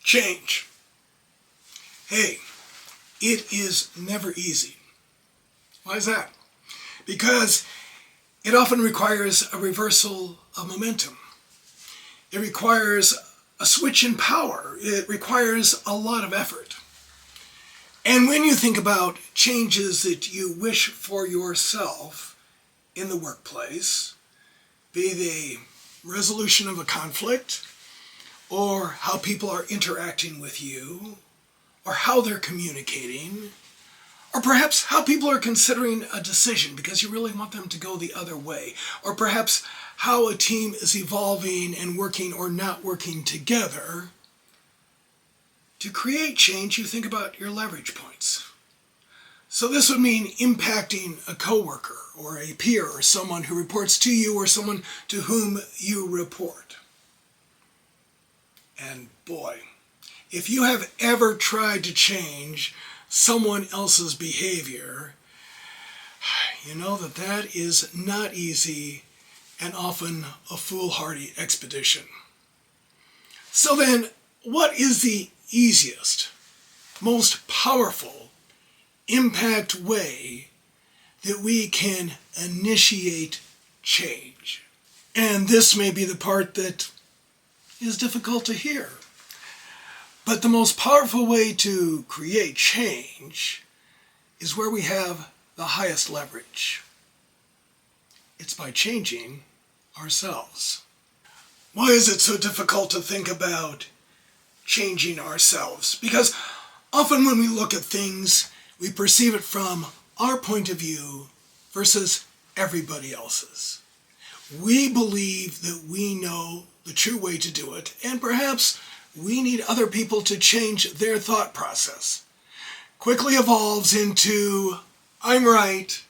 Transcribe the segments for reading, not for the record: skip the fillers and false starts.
Change. Hey, it is never easy. Why is that? Because it often requires a reversal of momentum. It requires a switch in power. It requires a lot of effort. And when you think about changes that you wish for yourself in the workplace, be they resolution of a conflict, or how people are interacting with you, or how they're communicating, or perhaps how people are considering a decision because you really want them to go the other way, or perhaps how a team is evolving and working or not working together. To create change, you think about your leverage points. So this would mean impacting a coworker or a peer or someone who reports to you or someone to whom you report. And boy, if you have ever tried to change someone else's behavior, you know that that is not easy and often a foolhardy expedition. So then, what is the easiest, most powerful impact way that we can initiate change? And this may be the part that is difficult to hear. But the most powerful way to create change is where we have the highest leverage. It's by changing ourselves. Why is it so difficult to think about changing ourselves? Because often when we look at things, we perceive it from our point of view versus everybody else's. We believe that we know the true way to do it, and perhaps we need other people to change their thought process. Quickly evolves into, I'm right,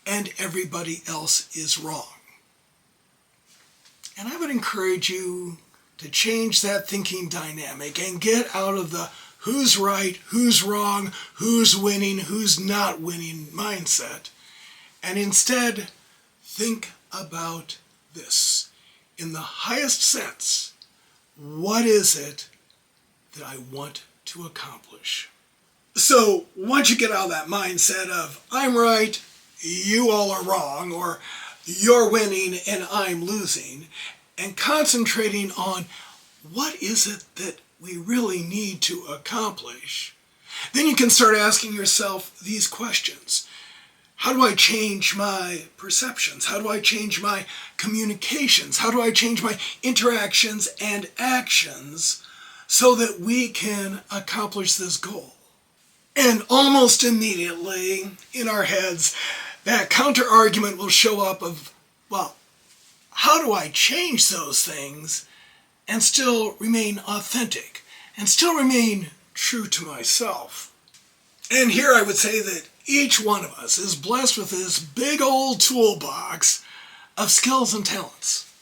and everybody else is wrong. And I would encourage you to change that thinking dynamic and get out of the who's right, who's wrong, who's winning, who's not winning mindset, and instead think about this. In the highest sense, what is it that I want to accomplish? So once you get out of that mindset of I'm right, you all are wrong, or you're winning and I'm losing, and concentrating on what is it that we really need to accomplish, then you can start asking yourself these questions. How do I change my perceptions? How do I change my communications? How do I change my interactions and actions so that we can accomplish this goal? And almost immediately in our heads, that counter argument will show up of, well, how do I change those things and still remain authentic and still remain true to myself? And here I would say that each one of us is blessed with this big old toolbox of skills and talents,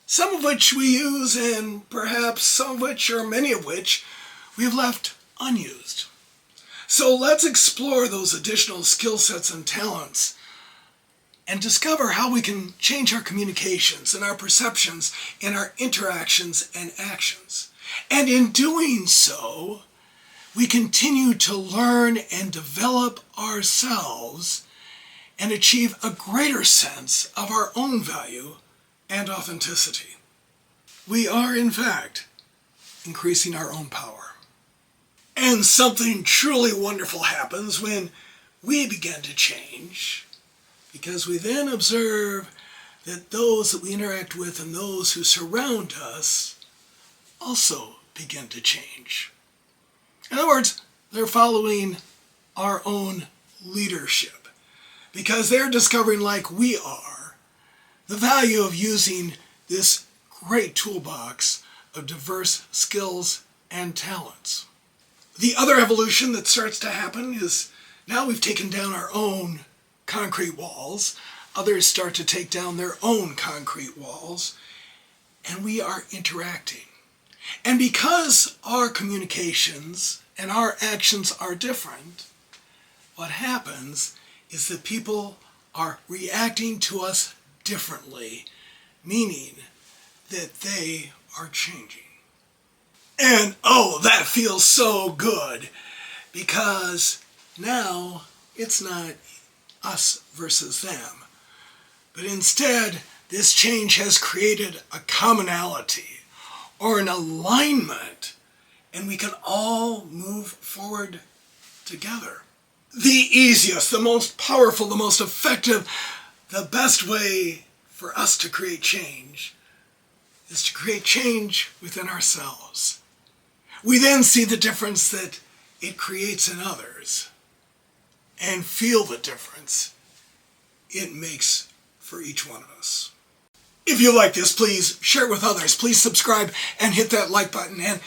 some of which we use and perhaps some of which, or many of which, we have left unused. So let's explore those additional skill sets and talents and discover how we can change our communications and our perceptions and our interactions and actions. And in doing so, we continue to learn and develop ourselves and achieve a greater sense of our own value and authenticity. We are, in fact, increasing our own power. And something truly wonderful happens when we begin to change, because we then observe that those that we interact with and those who surround us also begin to change. In other words, they're following our own leadership because they're discovering, like we are, the value of using this great toolbox of diverse skills and talents. The other evolution that starts to happen is now we've taken down our own concrete walls, others start to take down their own concrete walls, and we are interacting. And because our communications and our actions are different, what happens is that people are reacting to us differently, meaning that they are changing. And oh, that feels so good because now it's not us versus them, but instead this change has created a commonality or an alignment, and we can all move forward together. The easiest, the most powerful, the most effective, the best way for us to create change is to create change within ourselves. We then see the difference that it creates in others and feel the difference it makes for each one of us. If you like this, please share it with others. Please subscribe and hit that like button. And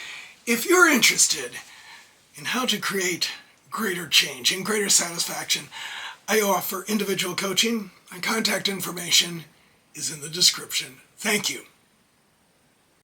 if you're interested in how to create greater change and greater satisfaction, I offer individual coaching. My contact information is in the description. Thank you.